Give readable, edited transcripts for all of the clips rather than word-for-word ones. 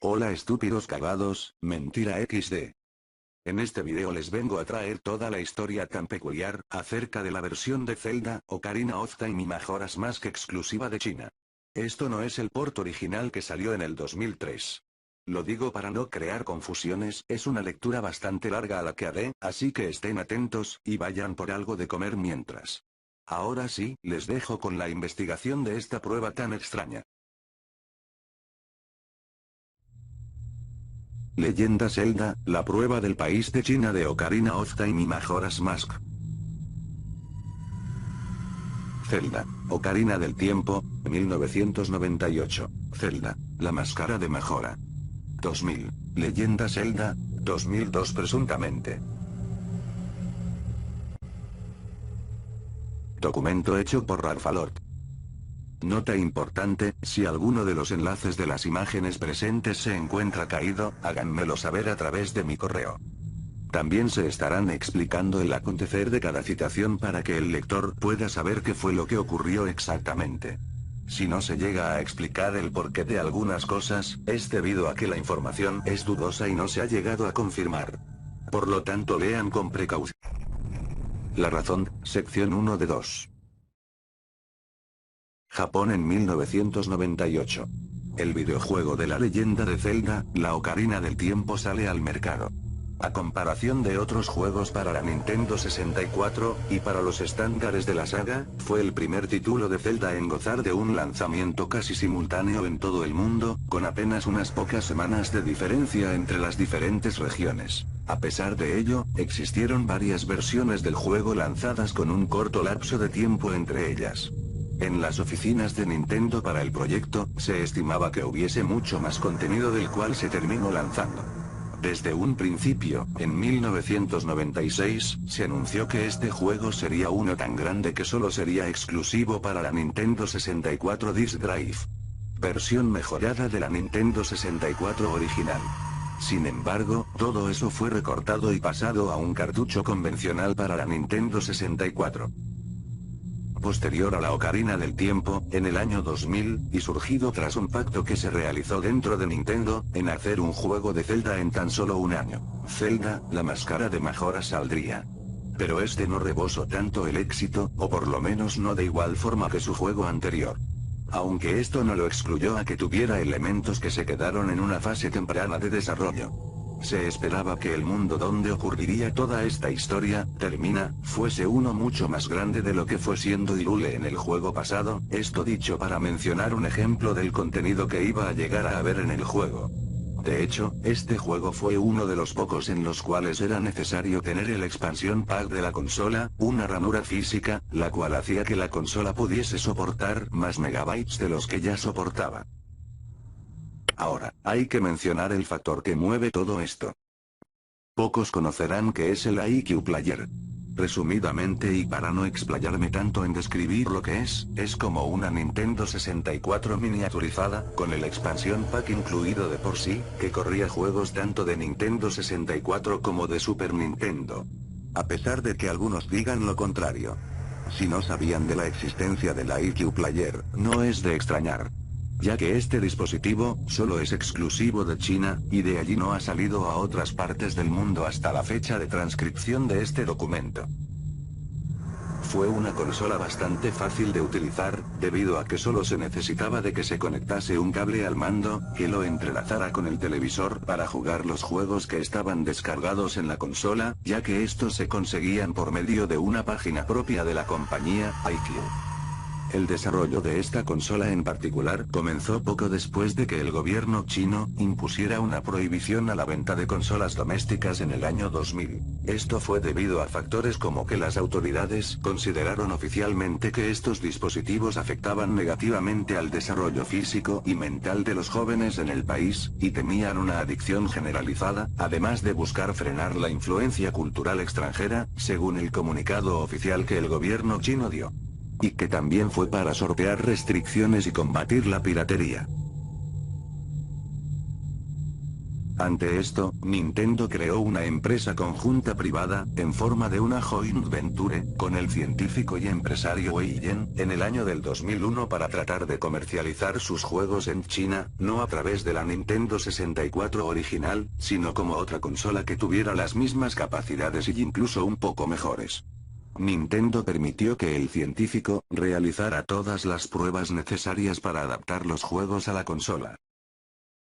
Hola estúpidos cagados, mentira XD. En este video les vengo a traer toda la historia tan peculiar, acerca de la versión de Zelda, Ocarina of Time y Majora's Mask exclusiva de China. Esto no es el port original que salió en el 2003. Lo digo para no crear confusiones, es una lectura bastante larga a la que haré, así que estén atentos, y vayan por algo de comer mientras. Ahora sí, les dejo con la investigación de esta prueba tan extraña. Leyenda Zelda, la prueba del país de China de Ocarina of Time y Majora's Mask. Zelda, Ocarina del Tiempo, 1998. Zelda, la máscara de Majora. 2000. Leyenda Zelda, 2002 presuntamente. Documento hecho por Ralphalord. Nota importante, si alguno de los enlaces de las imágenes presentes se encuentra caído, háganmelo saber a través de mi correo. También se estarán explicando el acontecer de cada citación para que el lector pueda saber qué fue lo que ocurrió exactamente. Si no se llega a explicar el porqué de algunas cosas, es debido a que la información es dudosa y no se ha llegado a confirmar. Por lo tanto lean con precaución. La razón, sección 1 de 2. Japón en 1998. El videojuego de la leyenda de Zelda, la Ocarina del Tiempo sale al mercado. A comparación de otros juegos para la Nintendo 64, y para los estándares de la saga, fue el primer título de Zelda en gozar de un lanzamiento casi simultáneo en todo el mundo, con apenas unas pocas semanas de diferencia entre las diferentes regiones. A pesar de ello, existieron varias versiones del juego lanzadas con un corto lapso de tiempo entre ellas. En las oficinas de Nintendo para el proyecto, se estimaba que hubiese mucho más contenido del cual se terminó lanzando. Desde un principio, en 1996, se anunció que este juego sería uno tan grande que solo sería exclusivo para la Nintendo 64 Disk Drive. Versión mejorada de la Nintendo 64 original. Sin embargo, todo eso fue recortado y pasado a un cartucho convencional para la Nintendo 64. Posterior a la Ocarina del Tiempo, en el año 2000, y surgido tras un pacto que se realizó dentro de Nintendo, en hacer un juego de Zelda en tan solo un año. Zelda, la máscara de Majora saldría. Pero este no rebosó tanto el éxito, o por lo menos no de igual forma que su juego anterior. Aunque esto no lo excluyó a que tuviera elementos que se quedaron en una fase temprana de desarrollo. Se esperaba que el mundo donde ocurriría toda esta historia, fuese uno mucho más grande de lo que fue siendo Hyrule en el juego pasado, esto dicho para mencionar un ejemplo del contenido que iba a llegar a haber en el juego. De hecho, este juego fue uno de los pocos en los cuales era necesario tener el expansion pack de la consola, una ranura física, la cual hacía que la consola pudiese soportar más megabytes de los que ya soportaba. Ahora, hay que mencionar el factor que mueve todo esto. Pocos conocerán qué es el iQ Player. Resumidamente y para no explayarme tanto en describir lo que es como una Nintendo 64 miniaturizada, con el expansion pack incluido de por sí, que corría juegos tanto de Nintendo 64 como de Super Nintendo. A pesar de que algunos digan lo contrario. Si no sabían de la existencia del iQ Player, no es de extrañar. Ya que este dispositivo, solo es exclusivo de China, y de allí no ha salido a otras partes del mundo hasta la fecha de transcripción de este documento. Fue una consola bastante fácil de utilizar, debido a que solo se necesitaba de que se conectase un cable al mando, que lo entrelazara con el televisor para jugar los juegos que estaban descargados en la consola, ya que estos se conseguían por medio de una página propia de la compañía, iQ. El desarrollo de esta consola en particular comenzó poco después de que el gobierno chino impusiera una prohibición a la venta de consolas domésticas en el año 2000. Esto fue debido a factores como que las autoridades consideraron oficialmente que estos dispositivos afectaban negativamente al desarrollo físico y mental de los jóvenes en el país, y temían una adicción generalizada, además de buscar frenar la influencia cultural extranjera, según el comunicado oficial que el gobierno chino dio. Y que también fue para sortear restricciones y combatir la piratería. Ante esto, Nintendo creó una empresa conjunta privada, en forma de una joint venture, con el científico y empresario Wei Yen, en el año del 2001 para tratar de comercializar sus juegos en China, no a través de la Nintendo 64 original, sino como otra consola que tuviera las mismas capacidades y incluso un poco mejores. Nintendo permitió que el científico realizara todas las pruebas necesarias para adaptar los juegos a la consola.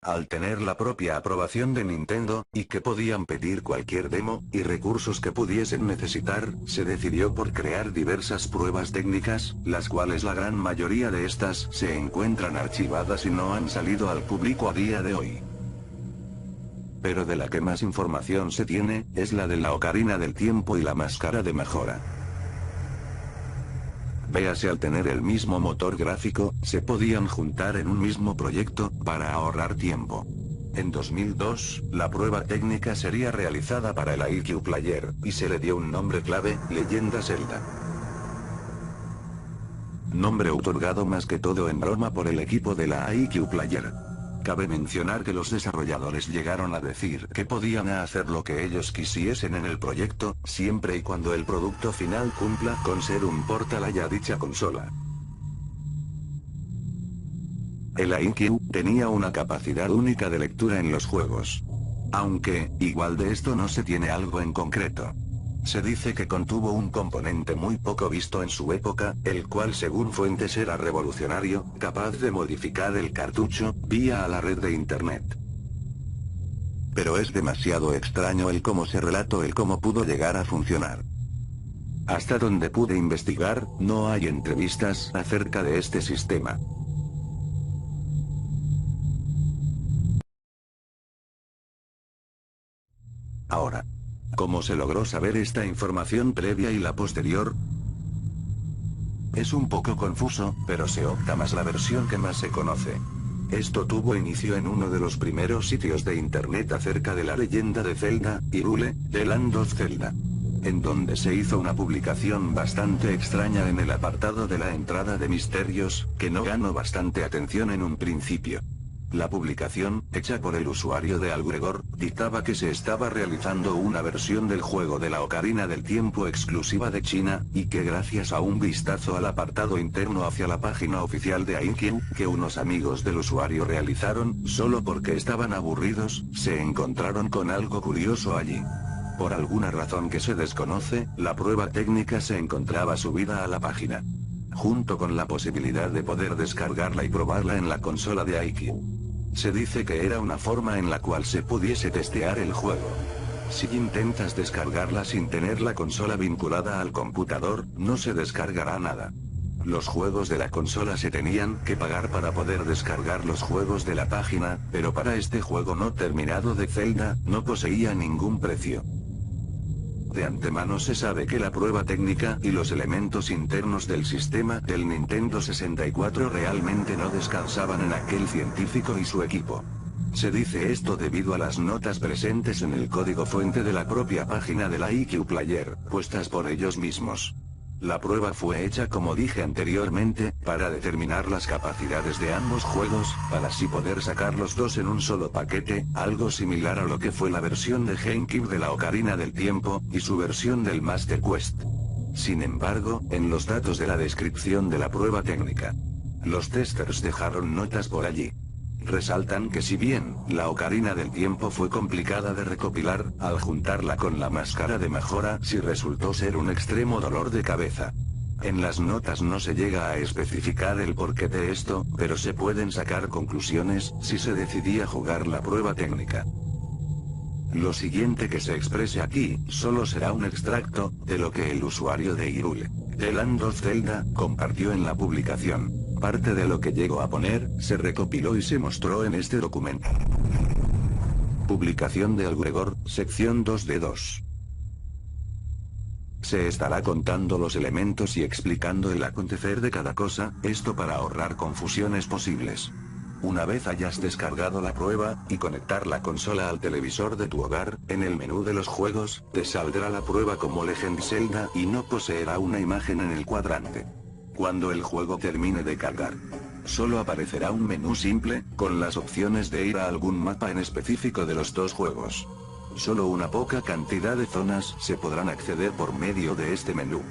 Al tener la propia aprobación de Nintendo, y que podían pedir cualquier demo, y recursos que pudiesen necesitar, se decidió por crear diversas pruebas técnicas, las cuales la gran mayoría de estas se encuentran archivadas y no han salido al público a día de hoy. Pero de la que más información se tiene, es la de la Ocarina del Tiempo y la Máscara de Mejora. Véase, al tener el mismo motor gráfico, se podían juntar en un mismo proyecto, para ahorrar tiempo. En 2002, la prueba técnica sería realizada para el iQ Player, y se le dio un nombre clave, Leyenda Zelda. Nombre otorgado más que todo en broma por el equipo de la iQ Player. Cabe mencionar que los desarrolladores llegaron a decir que podían hacer lo que ellos quisiesen en el proyecto, siempre y cuando el producto final cumpla con ser un portal a ya dicha consola. El iQ tenía una capacidad única de lectura en los juegos. Aunque, igual de esto no se tiene algo en concreto. Se dice que contuvo un componente muy poco visto en su época, el cual según fuentes era revolucionario, capaz de modificar el cartucho, vía a la red de internet. Pero es demasiado extraño el cómo se relató el cómo pudo llegar a funcionar. Hasta donde pude investigar, no hay entrevistas acerca de este sistema. Ahora, ¿cómo se logró saber esta información previa y la posterior? Es un poco confuso, pero se opta más la versión que más se conoce. Esto tuvo inicio en uno de los primeros sitios de internet acerca de la leyenda de Zelda, Hyrule, The Land of Zelda, en donde se hizo una publicación bastante extraña en el apartado de la entrada de misterios, que no ganó bastante atención en un principio. La publicación, hecha por el usuario de Algregor, dictaba que se estaba realizando una versión del juego de la Ocarina del Tiempo exclusiva de China, y que gracias a un vistazo al apartado interno hacia la página oficial de iQ, que unos amigos del usuario realizaron, solo porque estaban aburridos, se encontraron con algo curioso allí. Por alguna razón que se desconoce, la prueba técnica se encontraba subida a la página, junto con la posibilidad de poder descargarla y probarla en la consola de iQ. Se dice que era una forma en la cual se pudiese testear el juego. Si intentas descargarla sin tener la consola vinculada al computador, no se descargará nada. Los juegos de la consola se tenían que pagar para poder descargar los juegos de la página, pero para este juego no terminado de Zelda, no poseía ningún precio. De antemano se sabe que la prueba técnica y los elementos internos del sistema del Nintendo 64 realmente no descansaban en aquel científico y su equipo. Se dice esto debido a las notas presentes en el código fuente de la propia página de la iQ Player, puestas por ellos mismos. La prueba fue hecha, como dije anteriormente, para determinar las capacidades de ambos juegos, para así poder sacar los dos en un solo paquete, algo similar a lo que fue la versión de GameCube de la Ocarina del Tiempo, y su versión del Master Quest. Sin embargo, en los datos de la descripción de la prueba técnica, los testers dejaron notas por allí. Resaltan que si bien la Ocarina del Tiempo fue complicada de recopilar, al juntarla con la Máscara de Mejora sí resultó ser un extremo dolor de cabeza. En las notas no se llega a especificar el porqué de esto, pero se pueden sacar conclusiones si se decidía jugar la prueba técnica. Lo siguiente que se exprese aquí, solo será un extracto de lo que el usuario de Hyrule, The Land of Zelda, compartió en la publicación. Parte de lo que llegó a poner, se recopiló y se mostró en este documento. Publicación de Algregor, sección 2 de 2. Se estará contando los elementos y explicando el acontecer de cada cosa, esto para ahorrar confusiones posibles. Una vez hayas descargado la prueba, y conectar la consola al televisor de tu hogar, en el menú de los juegos, te saldrá la prueba como Legend Zelda y no poseerá una imagen en el cuadrante. Cuando el juego termine de cargar, Solo aparecerá un menú simple, con las opciones de ir a algún mapa en específico de los dos juegos. Solo una poca cantidad de zonas se podrán acceder por medio de este menú.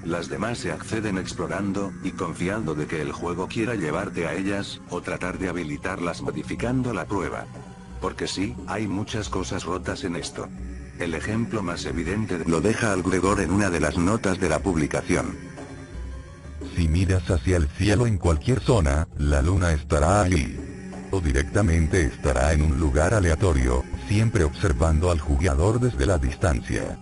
Las demás se acceden explorando, y confiando de que el juego quiera llevarte a ellas, o tratar de habilitarlas modificando la prueba. Porque sí, hay muchas cosas rotas en esto. El ejemplo más evidente lo deja al Gregor en una de las notas de la publicación. Si miras hacia el cielo en cualquier zona, la luna estará ahí. O directamente estará en un lugar aleatorio, siempre observando al jugador desde la distancia.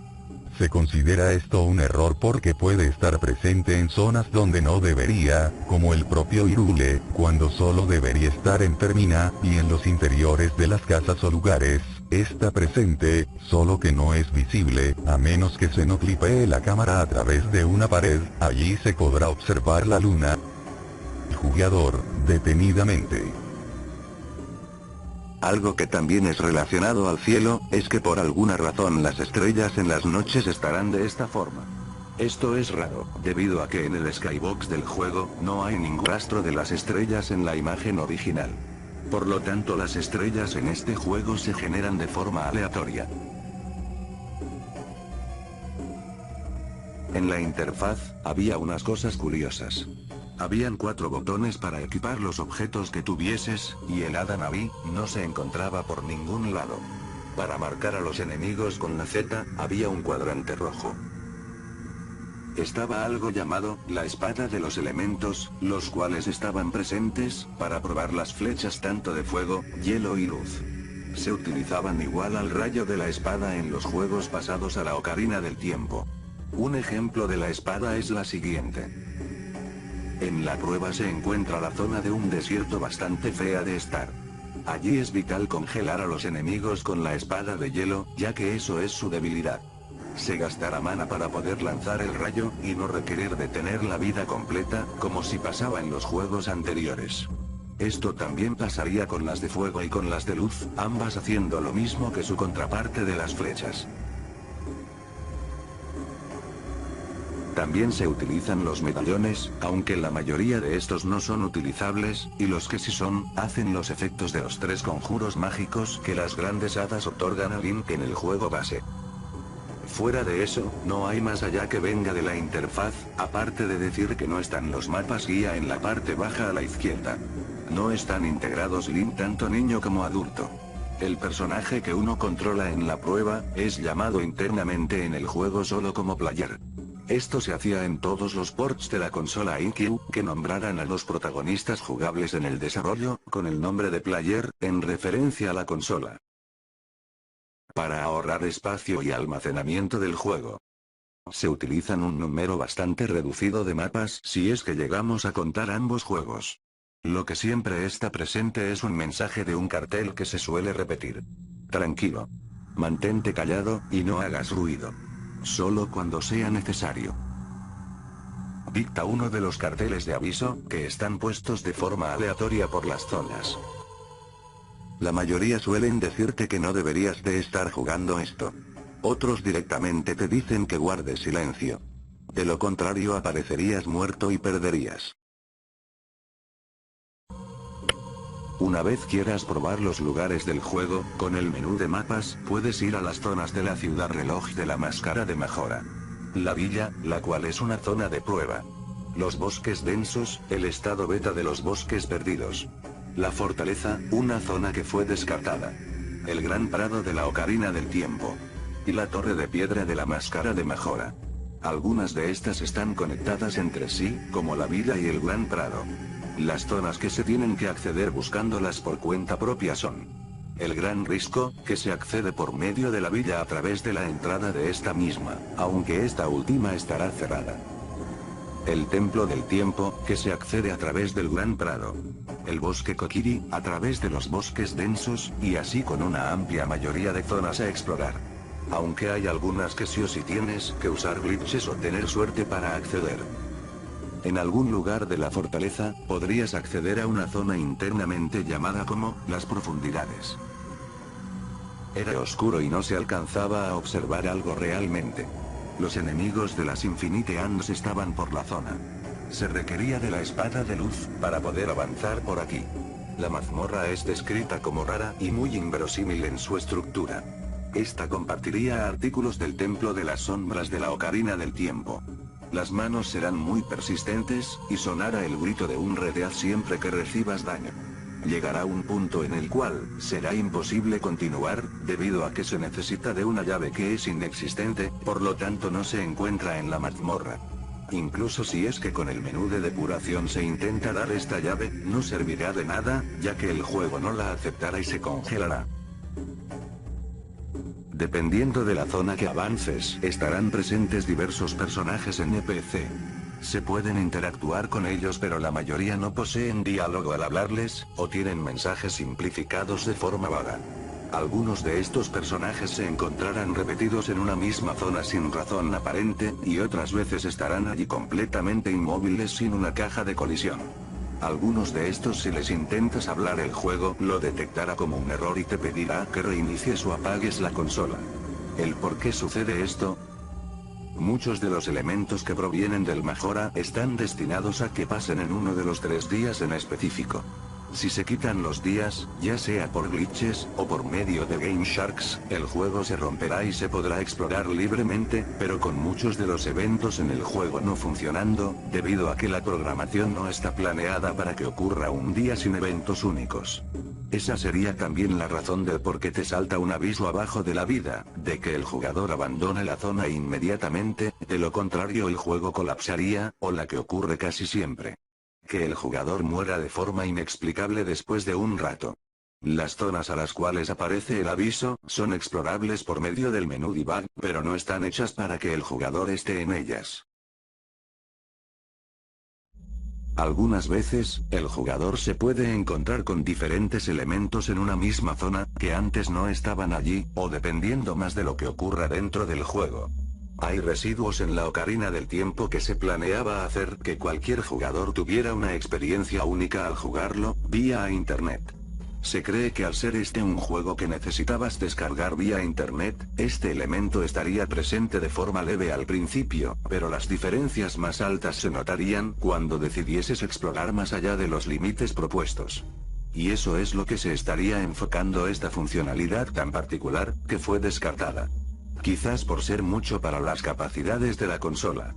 Se considera esto un error porque puede estar presente en zonas donde no debería, como el propio Hyrule, cuando solo debería estar en Termina, y en los interiores de las casas o lugares, está presente, solo que no es visible, a menos que se no clipee la cámara a través de una pared, allí se podrá observar la luna. El jugador, detenidamente. Algo que también es relacionado al cielo, es que por alguna razón las estrellas en las noches estarán de esta forma. Esto es raro, debido a que en el skybox del juego, no hay ningún rastro de las estrellas en la imagen original. Por lo tanto las estrellas en este juego se generan de forma aleatoria. En la interfaz, había unas cosas curiosas. Habían 4 botones para equipar los objetos que tuvieses, y el hada Navi no se encontraba por ningún lado. Para marcar a los enemigos con la Z, había un cuadrante rojo. Estaba algo llamado, la espada de los elementos, los cuales estaban presentes, para probar las flechas tanto de fuego, hielo y luz. Se utilizaban igual al rayo de la espada en los juegos pasados a la Ocarina del Tiempo. Un ejemplo de la espada es la siguiente. En la prueba se encuentra la zona de un desierto bastante fea de estar. Allí es vital congelar a los enemigos con la espada de hielo, ya que eso es su debilidad. Se gastará mana para poder lanzar el rayo, y no requerir de tener la vida completa, como si pasaba en los juegos anteriores. Esto también pasaría con las de fuego y con las de luz, ambas haciendo lo mismo que su contraparte de las flechas. También se utilizan los medallones, aunque la mayoría de estos no son utilizables, y los que sí son, hacen los efectos de los 3 conjuros mágicos que las grandes hadas otorgan a Link en el juego base. Fuera de eso, no hay más allá que venga de la interfaz, aparte de decir que no están los mapas guía en la parte baja a la izquierda. No están integrados Link tanto niño como adulto. El personaje que uno controla en la prueba, es llamado internamente en el juego solo como player. Esto se hacía en todos los ports de la consola iQ, que nombraran a los protagonistas jugables en el desarrollo, con el nombre de player, en referencia a la consola. Para ahorrar espacio y almacenamiento del juego, se utilizan un número bastante reducido de mapas si es que llegamos a contar ambos juegos. Lo que siempre está presente es un mensaje de un cartel que se suele repetir. Tranquilo. Mantente callado, y no hagas ruido. Solo cuando sea necesario. Dicta uno de los carteles de aviso, que están puestos de forma aleatoria por las zonas. La mayoría suelen decirte que no deberías de estar jugando esto. Otros directamente te dicen que guardes silencio. De lo contrario aparecerías muerto y perderías. Una vez quieras probar los lugares del juego, con el menú de mapas, puedes ir a las zonas de la ciudad reloj de la máscara de Majora. La villa, la cual es una zona de prueba. Los bosques densos, el estado beta de los bosques perdidos. La fortaleza, una zona que fue descartada. El gran prado de la Ocarina del Tiempo. Y la torre de piedra de la máscara de Majora. Algunas de estas están conectadas entre sí, como la villa y el gran prado. Las zonas que se tienen que acceder buscándolas por cuenta propia son: el Gran Risco, que se accede por medio de la villa a través de la entrada de esta misma, aunque esta última estará cerrada. El Templo del Tiempo, que se accede a través del Gran Prado. El Bosque Kokiri, a través de los bosques densos, y así con una amplia mayoría de zonas a explorar. Aunque hay algunas que sí o sí tienes que usar glitches o tener suerte para acceder. En algún lugar de la fortaleza, podrías acceder a una zona internamente llamada como, las profundidades. Era oscuro y no se alcanzaba a observar algo realmente. Los enemigos de las Infinite Hands estaban por la zona. Se requería de la espada de luz para poder avanzar por aquí. La mazmorra es descrita como rara y muy inverosímil en su estructura. Esta compartiría artículos del Templo de las Sombras de la Ocarina del Tiempo. Las manos serán muy persistentes, y sonará el grito de un redeaz siempre que recibas daño. Llegará un punto en el cual será imposible continuar, debido a que se necesita de una llave que es inexistente, por lo tanto no se encuentra en la mazmorra. Incluso si es que con el menú de depuración se intenta dar esta llave, no servirá de nada, ya que el juego no la aceptará y se congelará. Dependiendo de la zona que avances, estarán presentes diversos personajes NPC. Se pueden interactuar con ellos, pero la mayoría no poseen diálogo al hablarles, o tienen mensajes simplificados de forma vaga. Algunos de estos personajes se encontrarán repetidos en una misma zona sin razón aparente, y otras veces estarán allí completamente inmóviles sin una caja de colisión. Algunos de estos, si les intentas hablar, el juego lo detectará como un error y te pedirá que reinicies o apagues la consola. ¿El por qué sucede esto? Muchos de los elementos que provienen del Majora están destinados a que pasen en uno de los 3 días en específico. Si se quitan los días, ya sea por glitches, o por medio de Game Sharks, el juego se romperá y se podrá explorar libremente, pero con muchos de los eventos en el juego no funcionando, debido a que la programación no está planeada para que ocurra un día sin eventos únicos. Esa sería también la razón del por qué te salta un aviso abajo de la vida, de que el jugador abandone la zona inmediatamente, de lo contrario el juego colapsaría, o la que ocurre casi siempre. Que el jugador muera de forma inexplicable después de un rato. Las zonas a las cuales aparece el aviso, son explorables por medio del menú debug, pero no están hechas para que el jugador esté en ellas. Algunas veces, el jugador se puede encontrar con diferentes elementos en una misma zona, que antes no estaban allí, o dependiendo más de lo que ocurra dentro del juego. Hay residuos en la Ocarina del Tiempo que se planeaba hacer que cualquier jugador tuviera una experiencia única al jugarlo, vía internet. Se cree que al ser este un juego que necesitabas descargar vía internet, este elemento estaría presente de forma leve al principio, pero las diferencias más altas se notarían cuando decidieses explorar más allá de los límites propuestos. Y eso es lo que se estaría enfocando esta funcionalidad tan particular, que fue descartada. Quizás por ser mucho para las capacidades de la consola.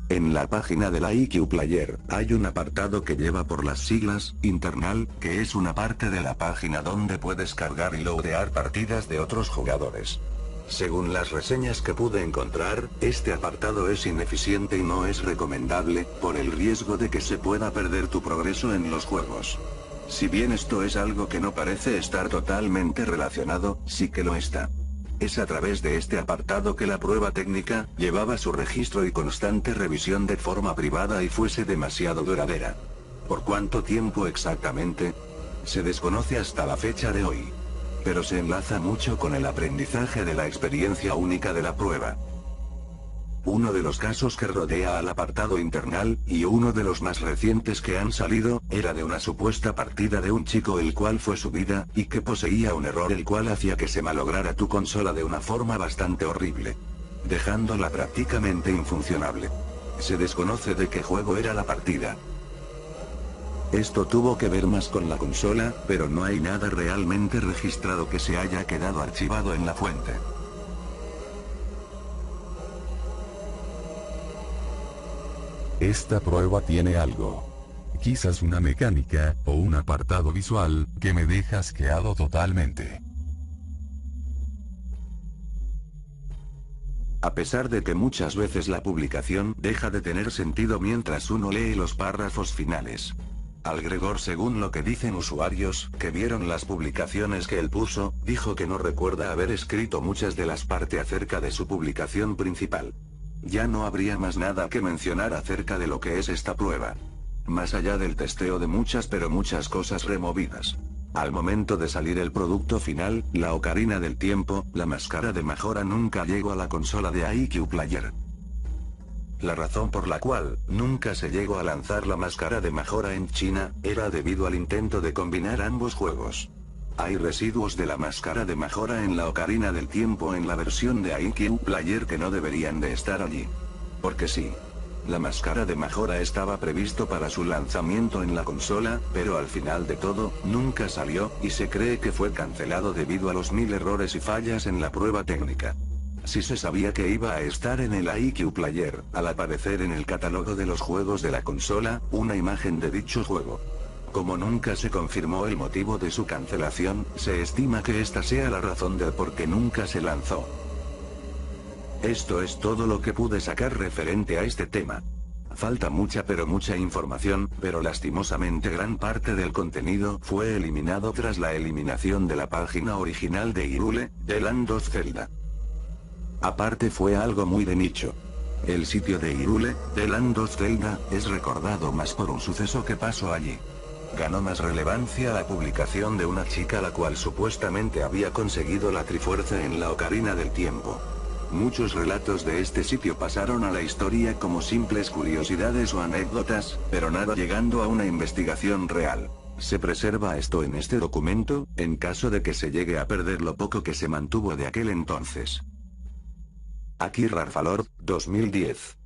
En la página de la iQ Player, hay un apartado que lleva por las siglas, Internal, que es una parte de la página donde puedes cargar y loadear partidas de otros jugadores. Según las reseñas que pude encontrar, este apartado es ineficiente y no es recomendable, por el riesgo de que se pueda perder tu progreso en los juegos. Si bien esto es algo que no parece estar totalmente relacionado, sí que lo está. Es a través de este apartado que la prueba técnica llevaba su registro y constante revisión de forma privada y fuese demasiado duradera. ¿Por cuánto tiempo exactamente? Se desconoce hasta la fecha de hoy. Pero se enlaza mucho con el aprendizaje de la experiencia única de la prueba. Uno de los casos que rodea al apartado Internal, y uno de los más recientes que han salido, era de una supuesta partida de un chico el cual fue subida, y que poseía un error el cual hacía que se malograra tu consola de una forma bastante horrible, dejándola prácticamente infuncionable. Se desconoce de qué juego era la partida. Esto tuvo que ver más con la consola, pero no hay nada realmente registrado que se haya quedado archivado en la fuente. Esta prueba tiene algo. Quizás una mecánica, o un apartado visual, que me deja asqueado totalmente. A pesar de que muchas veces la publicación deja de tener sentido mientras uno lee los párrafos finales. Al Gregor, según lo que dicen usuarios que vieron las publicaciones que él puso, dijo que no recuerda haber escrito muchas de las partes acerca de su publicación principal. Ya no habría más nada que mencionar acerca de lo que es esta prueba. Más allá del testeo de muchas cosas removidas. Al momento de salir el producto final, la Ocarina del Tiempo, la máscara de Majora nunca llegó a la consola de iQ Player. La razón por la cual nunca se llegó a lanzar la máscara de Majora en China, era debido al intento de combinar ambos juegos. Hay residuos de la máscara de Majora en la Ocarina del Tiempo en la versión de IQ Player que no deberían de estar allí. Porque sí. La máscara de Majora estaba previsto para su lanzamiento en la consola, pero al final de todo, nunca salió, y se cree que fue cancelado debido a los 1000 errores y fallas en la prueba técnica. Si se sabía que iba a estar en el IQ Player, al aparecer en el catálogo de los juegos de la consola, una imagen de dicho juego. Como nunca se confirmó el motivo de su cancelación, se estima que esta sea la razón del por qué nunca se lanzó. Esto es todo lo que pude sacar referente a este tema. Falta mucha información, pero lastimosamente gran parte del contenido fue eliminado tras la eliminación de la página original de Hyrule, The Land of Zelda. Aparte fue algo muy de nicho. El sitio de Hyrule, The Land of Zelda, es recordado más por un suceso que pasó allí. Ganó más relevancia la publicación de una chica la cual supuestamente había conseguido la Trifuerza en la Ocarina del Tiempo. Muchos relatos de este sitio pasaron a la historia como simples curiosidades o anécdotas, pero nada llegando a una investigación real. Se preserva esto en este documento, en caso de que se llegue a perder lo poco que se mantuvo de aquel entonces. Aquí Rarfalord, 2010.